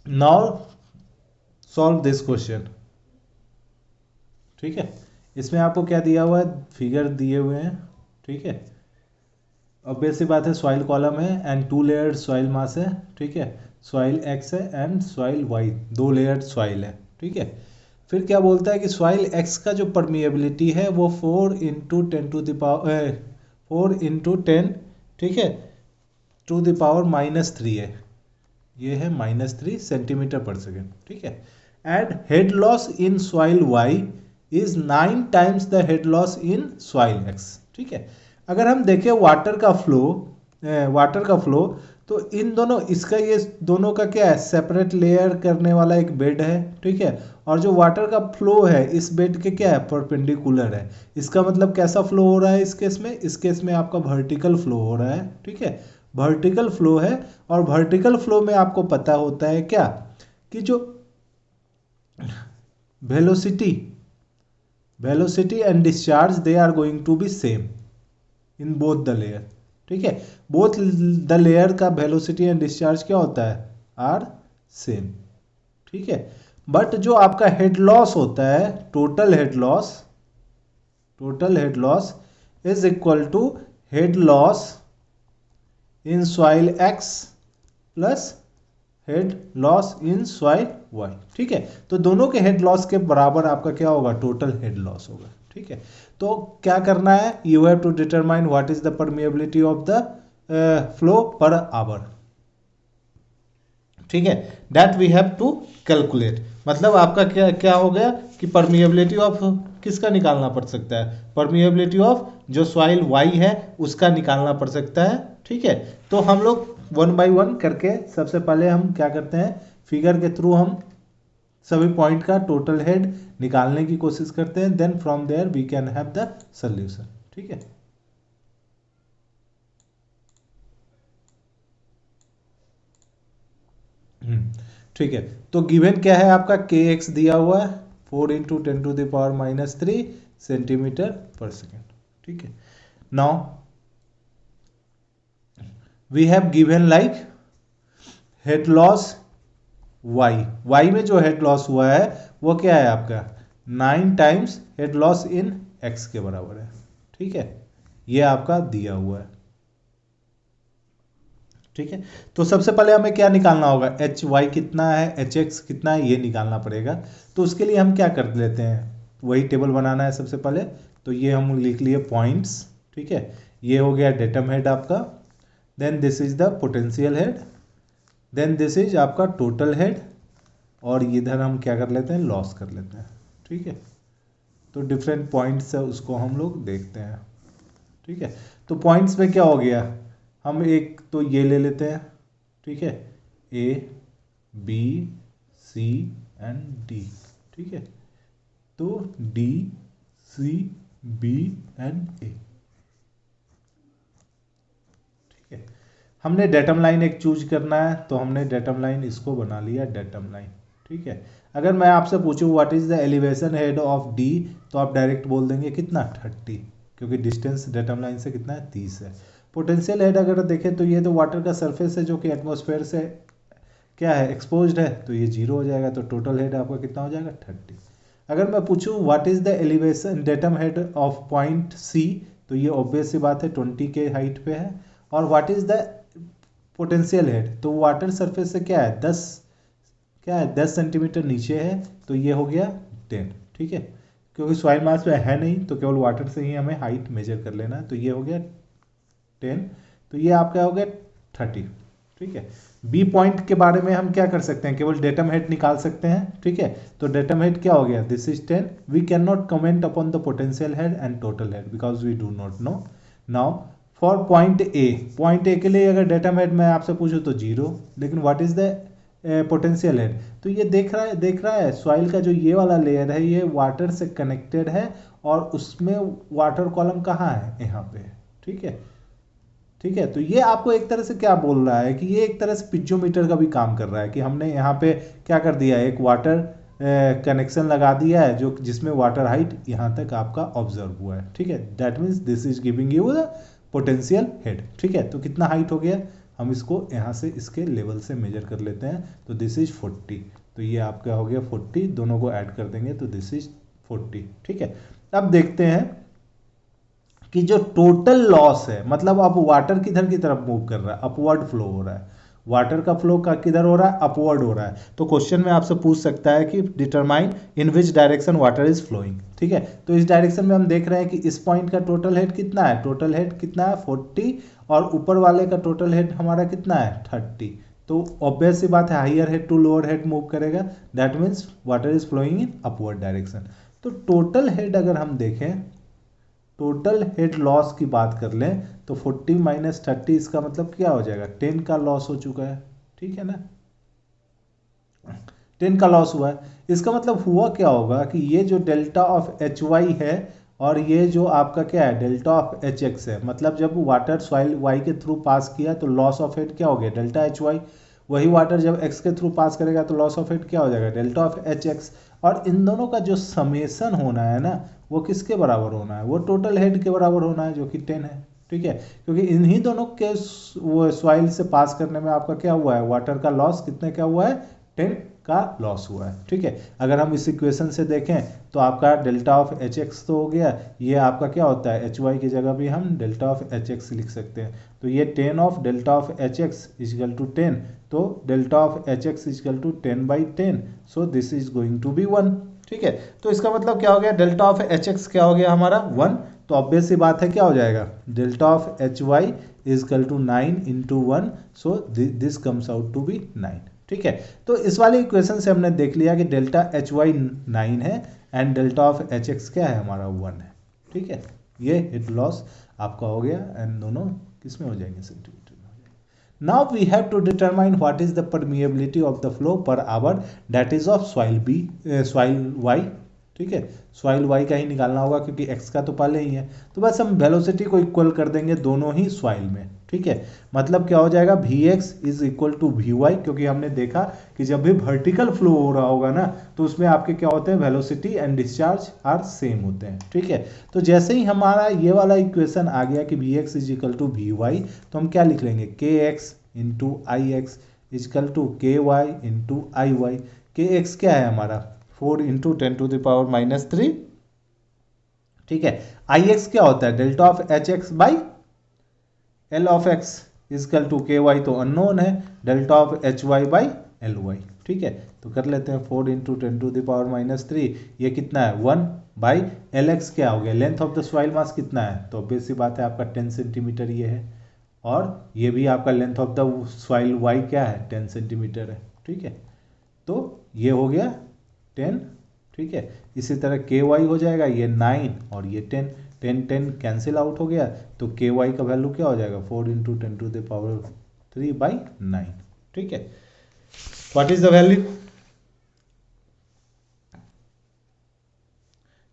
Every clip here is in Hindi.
Now solve this question. ठीक है, इसमें आपको क्या दिया हुआ है, फिगर दिए हुए हैं। ठीक है, ऑब्वियस सी बात है, सॉइल कॉलम है एंड 2 लेयर्ड सॉइल मास है। ठीक है, सॉइल एक्स है and soil Y, 2 layered soil है। ठीक है, फिर क्या बोलता है कि सॉइल एक्स का जो परमिएबिलिटी है वो 4 ठीक है, टू द पावर -3 है। ये है -3 सेंटीमीटर पर सेकेंड। ठीक है, and head loss in soil Y is 9 times the head loss in soil X. ठीक है, अगर हम देखें वाटर का फ्लो तो इन दोनों, इसका ये दोनों का क्या है, सेपरेट लेयर करने वाला एक बेड है। ठीक है, और जो वाटर का फ्लो है इस बेड के क्या है, परपेंडिकुलर है। इसका मतलब कैसा फ्लो हो रहा है इस केस में आपका वर्टिकल फ्लो हो रहा है। ठीक है, वर्टिकल फ्लो है। और वर्टिकल फ्लो में आपको पता होता है क्या, कि जो velocity velocity and discharge they are going to be same in both the layer. ठीक है, बोथ द लेयर का वेलोसिटी एंड डिस्चार्ज क्या होता है, आर सेम। ठीक है, बट जो आपका हेड लॉस होता है, total head loss is equal to head loss in soil X plus head loss in soil Y. ठीक है, तो दोनों के हेड लॉस के बराबर आपका क्या होगा, टोटल हेड लॉस होगा। ठीक है, तो क्या करना है, you have to determine what is the permeability of the flow per hour. ठीक है, that we have to calculate. मतलब आपका क्या क्या हो गया कि परमिएबिलिटी ऑफ किसका निकालना पड़ सकता है, परमिएबिलिटी ऑफ जो सॉइल वाई है उसका निकालना पड़ सकता है। ठीक है, तो हम लोग 1 बाई 1 करके सबसे पहले हम क्या करते हैं, फिगर के थ्रू हम सभी पॉइंट का टोटल हेड निकालने की कोशिश करते हैं, then from there we can have the solution. ठीक है, ठीक है, तो गिवन क्या है आपका, के एक्स दिया हुआ है 4 × 10⁻³ सेंटीमीटर पर सेकेंड। ठीक है, now we have given like head loss Y में जो हेड लॉस हुआ है वो क्या है आपका 9 टाइम्स हेड लॉस इन एक्स के बराबर है। ठीक है, ये आपका दिया हुआ है। ठीक है, तो सबसे पहले हमें क्या निकालना होगा, एच वाई कितना है, एच एक्स कितना है, ये निकालना पड़ेगा। तो उसके लिए हम क्या कर लेते हैं, वही टेबल बनाना है सबसे पहले। तो ये हम लिख लिए पॉइंट्स। ठीक है, ये हो गया डेटम हेड आपका, then this is the potential head, then this is आपका टोटल हेड, और इधर हम क्या कर लेते हैं, लॉस कर लेते हैं। ठीक है, तो डिफरेंट पॉइंट्स है उसको हम लोग देखते हैं। ठीक है, तो पॉइंट्स में क्या हो गया, हम एक तो ये ले लेते हैं। ठीक है, A B C and D. ठीक है, तो D C B and A. ठीक है, हमने डेटम लाइन एक चूज करना है, तो हमने डेटम लाइन इसको बना लिया डेटम लाइन। ठीक है, अगर मैं आपसे पूछूं what is the elevation head of D, तो आप डायरेक्ट बोल देंगे कितना 30, क्योंकि डिस्टेंस डेटम लाइन से कितना है 30 है। पोटेंशियल हेड अगर देखें तो ये तो वाटर का सरफेस है जो कि एटमॉस्फेयर से क्या है, एक्सपोज्ड है, तो ये 0 हो जाएगा, तो टोटल हेड आपका कितना हो जाएगा 30। अगर मैं पूछूं what is the elevation datum head of point C, तो ये ऑब्वियस सी बात है 20 के हाइट पे है। और what is the potential head, तो वाटर सरफेस से क्या है 10 सेंटीमीटर नीचे है, तो ये हो गया 10। ठीक है, क्योंकि सॉइल मास में है नहीं तो केवल वाटर से ही हमें हाइट मेजर कर लेना है, तो ये हो गया 10, तो ये आपका हो गया 30। ठीक है, बी पॉइंट के बारे में हम क्या कर सकते हैं, केवल डेटम हेड निकाल सकते हैं। ठीक है, तो डेटम हेड क्या हो गया, this is 10, we can not comment upon the potential head and total head because we do not know. Now for point A के लिए अगर डेटम हेड मैं आपसे पूछूं तो 0, लेकिन what is the potential head, तो ये देख रहा है सॉइल का जो ये वाला लेयर है ये वाटर से कनेक्टेड है, और उसमें वाटर कॉलम कहाँ है, यहाँ पे। ठीक है, ठीक है, तो ये आपको एक तरह से क्या बोल रहा है कि ये एक तरह से पिज्जोमीटर का भी काम कर रहा है, कि हमने यहाँ पे क्या कर दिया है, एक वाटर कनेक्शन लगा दिया है जो जिसमें वाटर हाइट यहाँ तक आपका ऑब्जर्व हुआ है। ठीक है, that means this is giving you the potential head. ठीक है, तो कितना हाइट हो गया हम इसको यहाँ से इसके लेवल से मेजर कर लेते हैं, तो दिस इज 40, तो ये आपका हो गया 40, दोनों को ऐड कर देंगे तो दिस इज 40। ठीक है, अब देखते हैं कि जो टोटल लॉस है, मतलब अब वाटर किधर की तरफ मूव कर रहा है, अपवर्ड फ्लो हो रहा है, वाटर का फ्लो का किधर हो रहा है, अपवर्ड हो रहा है। तो क्वेश्चन में आपसे पूछ सकता है कि determine in which direction water is flowing. ठीक है, तो इस डायरेक्शन में हम देख रहे हैं कि इस पॉइंट का टोटल हेड कितना है, टोटल हेड कितना है 40, और ऊपर वाले का टोटल हेड हमारा कितना है 30। तो ऑब्वियस सी बात है, higher head to lower head move करेगा, that means water is flowing in upward direction. तो टोटल हेड अगर हम देखें, टोटल हेड लॉस की बात कर लें तो 40 माइनस 30 इसका मतलब क्या हो जाएगा, 10 का लॉस हो चुका है। ठीक है ना, 10 का लॉस हुआ है। इसका मतलब हुआ क्या होगा कि ये जो डेल्टा ऑफ एच वाई है और ये जो आपका क्या है डेल्टा ऑफ एच एक्स है, मतलब जब वाटर सॉइल वाई के थ्रू पास किया तो लॉस ऑफ हेड क्या हो गया, डेल्टा एच वाई। वही वाटर जब एक्स के थ्रू पास करेगा तो लॉस ऑफ हेड क्या हो जाएगा, डेल्टा ऑफ एच एक्स। और इन दोनों का जो समेसन होना है ना, वो किसके बराबर होना है, वो टोटल हेड के बराबर होना है, जो कि 10 है। ठीक है, क्योंकि इन्हीं दोनों के वो सॉइल से पास करने में आपका क्या हुआ है, वाटर का लॉस कितने का हुआ है, 10 का लॉस हुआ है। ठीक है, अगर हम इस इक्वेशन से देखें तो आपका डेल्टा ऑफ एच एक्स तो हो गया, ये आपका क्या होता है एच वाई की जगह भी हम डेल्टा ऑफ एच एक्स लिख सकते हैं। तो ये 10 of delta of H X is equal to 10, तो delta of H X is equal to 10/10, so this is going to be 1। ठीक है, तो इसका मतलब क्या हो गया, डेल्टा ऑफ एच एक्स क्या हो गया हमारा 1। तो ऑब्वियस सी बात है क्या हो जाएगा, delta of H Y equal to 9 into 1, so this comes out to be 9। ठीक है, तो इस वाले इक्वेशन से हमने देख लिया कि डेल्टा एच वाई 9 है and delta of H x क्या है हमारा 1 है। ठीक है, ये हेड लॉस आपका हो गया एंड दोनों किस में हो जाएंगे, सेंटीमीटर में हो जाएंगे। Now we have to determine what is the permeability of the flow per hour, that is of soil B, soil Y. ठीक है, सॉइल वाई का ही निकालना होगा क्योंकि एक्स का तो पहले ही है। तो बस हम वेलोसिटी को इक्वल कर देंगे दोनों ही सॉइल में। ठीक है, मतलब क्या हो जाएगा, V x is equal to we Y, क्योंकि हमने देखा कि जब भी वर्टिकल फ्लो हो रहा होगा ना तो उसमें आपके क्या होते हैं, velocity and discharge are same होते हैं। ठीक है, तो जैसे ही हमारा ये वाला इक्वेशन आ गया कि v x is equal to we y, तो हम क्या लिख लेंगे, k x into i x is equal to k y into i y. K x क्या है हमारा 4 इंटू 10⁻³ ठीक है, आई एक्स क्या होता है, delta of H x by l of x is equal to k y तो अननोन है, delta of H y by l y. ठीक है, तो कर लेते हैं 4 इंटू 10⁻³ ये कितना है 1 बाई एल एक्स क्या हो गया, लेंथ ऑफ द सॉइल मास कितना है, तो ऑब्वियस सी बात है आपका 10 सेंटीमीटर ये है, और ये भी आपका length of the soil y क्या है 10 सेंटीमीटर है। ठीक है, तो ये हो गया 10। ठीक है, इसी तरह के वाई हो जाएगा ये 9 और ये 10, 10 कैंसिल आउट हो गया, तो के वाई का वैल्यू क्या हो जाएगा 4 इंटू 10⁻³/9। ठीक है, व्हाट इज द वैल्यू,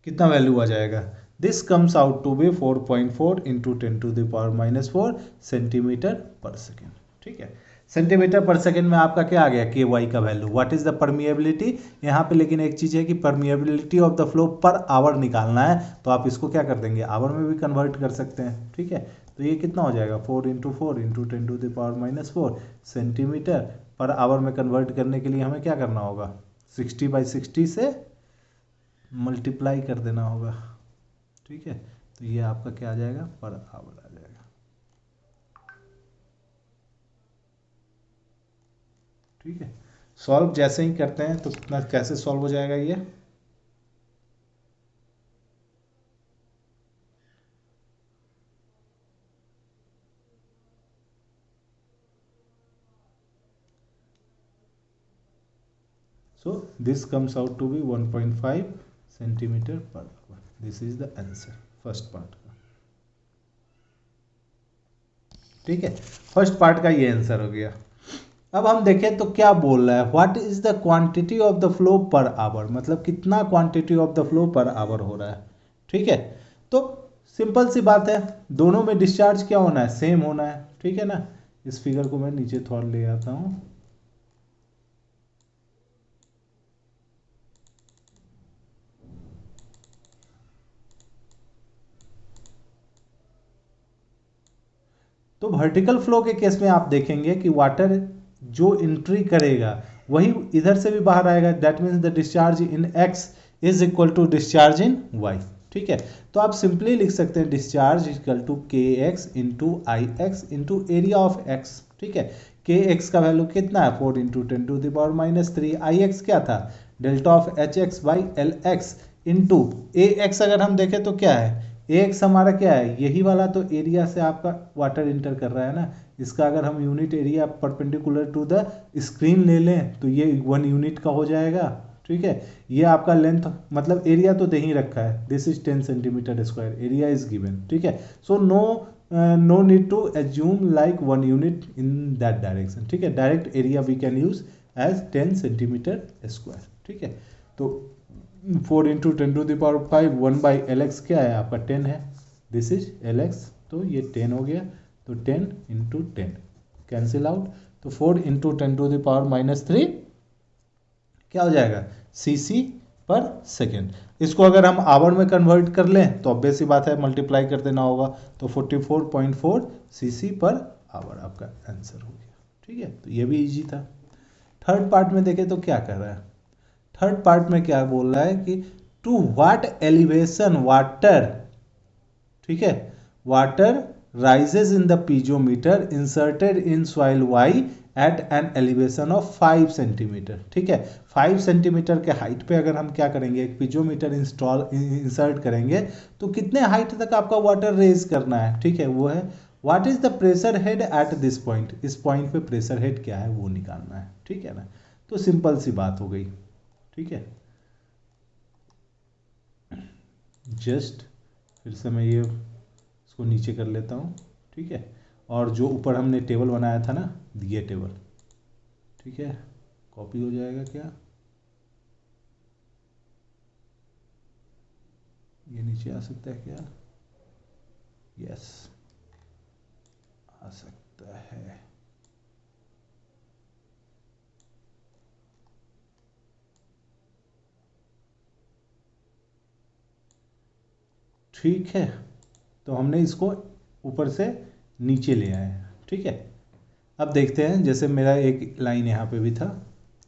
कितना वैल्यू आ जाएगा, this comes out to be 4.4 into 10⁻⁻4 centimetre per second. ठीक है, सेंटीमीटर पर सेकेंड में आपका क्या आ गया के वाई का value, what is the permeability. यहाँ पे लेकिन एक चीज़ है कि permeability of the flow per our निकालना है, तो आप इसको क्या कर देंगे, आवर में भी कन्वर्ट कर सकते हैं। ठीक है, तो ये कितना हो जाएगा 4 into 4 into 10⁻⁻4 centimetre per hour में कन्वर्ट करने के लिए हमें क्या करना होगा, 60/60 से मल्टीप्लाई कर देना होगा। ठीक है, तो ये आपका क्या आ जाएगा, पर आवर आ जाएगा। ठीक है, सॉल्व जैसे ही करते हैं तो कितना कैसे सॉल्व हो जाएगा ये, so this comes out to be 1.5 centimetre per hour, this is the answer first part का। ठीक है, फर्स्ट पार्ट का ये आंसर हो गया। अब हम देखें तो क्या बोल रहा है, what is the quantity of the flow per our, मतलब कितना quantity of the flow per our हो रहा है। ठीक है, तो सिंपल सी बात है, दोनों में डिस्चार्ज क्या होना है, सेम होना है। ठीक है ना, इस फिगर को मैं नीचे थोड़ा ले आता हूं। तो वर्टिकल फ्लो के केस में आप देखेंगे कि वाटर जो एंट्री करेगा वही इधर से भी बाहर आएगा, that means the discharge in x is equal to discharge in y. ठीक है, तो आप सिंपली लिख सकते हैं discharge equal to k x into i x into area of x. ठीक है, के एक्स का वैल्यू कितना है 4 इंटू 10⁻³ आई एक्स क्या था delta of H x by L x into A x. अगर हम देखें तो क्या है ए एक्स हमारा क्या है यही वाला, तो एरिया से आपका वाटर इंटर कर रहा है ना, इसका अगर हम unit area perpendicular to the screen ले लें तो ये 1 यूनिट का हो जाएगा। ठीक है, ये आपका लेंथ मतलब एरिया तो दे ही रखा है, this is 10 centimetre square, area is given. ठीक है, so no need to assume like 1 unit in that direction. ठीक है, direct area we can use as 10 centimetre square. ठीक है, तो 4 इंटू 10⁵ 1/lx क्या है आपका 10 है, दिस इज lx, तो ये 10 हो गया, तो 10 इंटू 10 कैंसिल आउट, तो 4 इंटू 10⁻³ क्या हो जाएगा cc पर सेकेंड। इसको अगर हम आवर में कन्वर्ट कर लें तो ऑब्वियस सी बात है मल्टीप्लाई कर देना होगा, तो 44.4 cc पर आवर आपका आंसर हो गया। ठीक है, तो ये भी इजी था। थर्ड पार्ट में देखें तो क्या कर रहा है, थर्ड पार्ट में क्या बोल रहा है कि टू व्हाट एलिवेशन वाटर, ठीक है, water rises in the piezometer inserted in soil y at an elevation of 5 centimetre. ठीक है, 5 सेंटीमीटर के हाइट पे अगर हम क्या करेंगे एक पीजोमीटर इंसर्ट करेंगे तो कितने हाइट तक आपका वाटर रेज करना है। ठीक है, वो है what is the pressure head at this point, इस पॉइंट पे प्रेशर हेड क्या है वो निकालना है। ठीक है ना, तो सिंपल सी बात हो गई। ठीक है, जस्ट फिर से मैं ये इसको नीचे कर लेता हूँ। ठीक है, और जो ऊपर हमने टेबल बनाया था ना ये टेबल, ठीक है, कॉपी हो जाएगा क्या, ये नीचे आ सकता है क्या, यस आ सकता है। ठीक है, तो हमने इसको ऊपर से नीचे ले आए हैं। ठीक है, अब देखते हैं जैसे मेरा एक लाइन यहाँ पे भी था।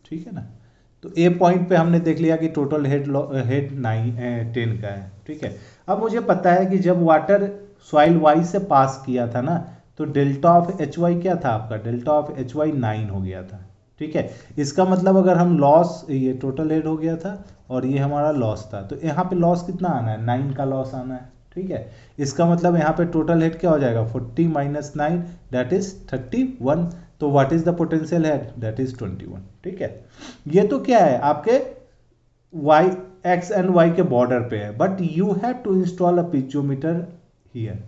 ठीक है ना, तो ए पॉइंट पे हमने देख लिया कि टोटल हेड 10 का है। ठीक है, अब मुझे पता है कि जब वाटर सॉइल वाई से पास किया था ना तो डेल्टा ऑफ एच वाई क्या था आपका, डेल्टा ऑफ एच वाई 9 हो गया था। ठीक है, इसका मतलब अगर हम लॉस, ये टोटल हेड हो गया था और ये हमारा लॉस था, तो यहाँ पे लॉस कितना आना है 9 का लॉस आना है। ठीक है, इसका मतलब यहाँ पे टोटल हेड क्या हो जाएगा 40 - 9 दैट इज 31, तो what is the potential head that is 21। ठीक है, ये तो क्या है आपके वाई एक्स एंड वाई के बॉर्डर पे है, but you have to install a piezometer here.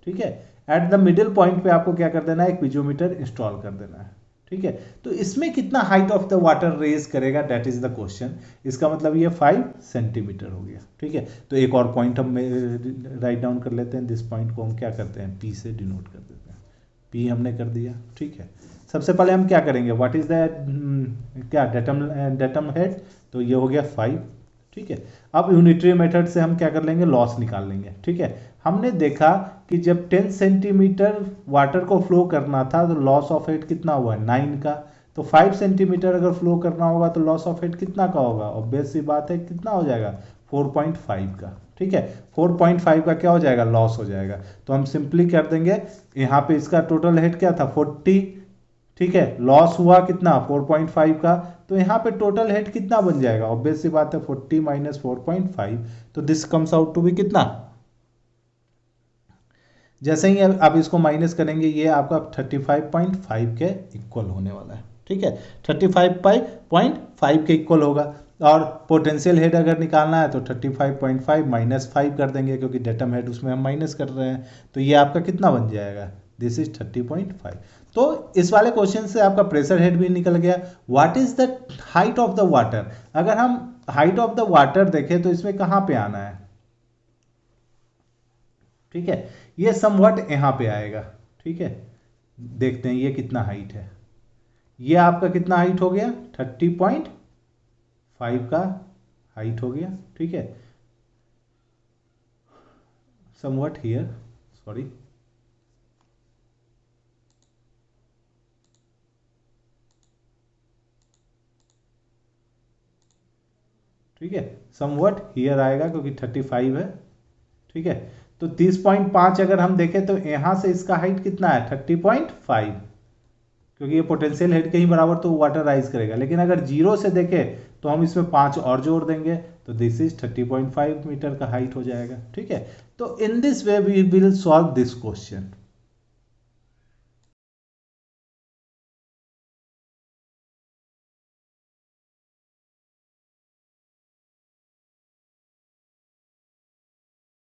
ठीक है, एट द मिडिल पॉइंट पे आपको क्या कर देना है एक पिजोमीटर इंस्टॉल कर देना है। ठीक है, तो इसमें कितना height of the water raise करेगा दैट इज द क्वेश्चन, इसका मतलब ये 5 सेंटीमीटर हो गया। ठीक है, तो एक और पॉइंट हम राइट डाउन कर लेते हैं, दिस पॉइंट को हम क्या करते हैं पी से डिनोट कर देते हैं, पी हमने कर दिया। ठीक है, सबसे पहले हम क्या करेंगे व्हाट इज द क्या डेटम हेड, तो ये हो गया 5। ठीक है, अब यूनिटरी मेथड से हम क्या कर लेंगे लॉस निकाल लेंगे। ठीक है, हमने देखा कि जब 10 सेंटीमीटर वाटर को फ्लो करना था तो लॉस ऑफ हेड कितना हुआ 9 का, तो 5 सेंटीमीटर अगर फ्लो करना होगा तो लॉस ऑफ हेड कितना का होगा, ऑब्वियस सी बात है कितना हो जाएगा 4.5 का। ठीक है, 4.5 का क्या हो जाएगा लॉस हो जाएगा, तो हम सिंपली कर देंगे यहाँ पे इसका टोटल हेड क्या था 40। ठीक है, लॉस हुआ कितना 4.5 का, तो यहाँ पे टोटल हेड कितना बन जाएगा, ऑब्वियस सी बात है 40 - 4.5, तो this comes out to be कितना, जैसे ही अब इसको माइनस करेंगे ये आपका 35.5 के इक्वल होने वाला है। ठीक है, 35.5 के इक्वल होगा, और पोटेंशियल हेड अगर निकालना है तो 35.5 - 5 कर देंगे क्योंकि डेटम हेड उसमें हम माइनस कर रहे हैं, तो ये आपका कितना बन जाएगा दिस इज 30.5। तो इस वाले क्वेश्चन से आपका प्रेशर हेड भी निकल गया। What is the height of the water, अगर हम हाइट ऑफ द वाटर देखें तो इसमें कहाँ पे आना है। ठीक है, ये समवट यहां पे आएगा। ठीक है, देखते हैं ये कितना हाइट है, ये आपका कितना हाइट हो गया 30.5 का हाइट हो गया। ठीक है, समवट हियर, सॉरी ठीक है, समवट हियर आएगा क्योंकि 35 है, ठीक है। तो 30.5 अगर हम देखें तो यहाँ से इसका हाइट कितना है 30.5, क्योंकि ये पोटेंशियल हेड के ही बराबर तो वाटर राइज करेगा। लेकिन अगर जीरो से देखें तो हम इसमें 5 और जोड़ देंगे तो दिस इज 30.5 मीटर का हाइट हो जाएगा, ठीक है। तो in this way we will solve this question.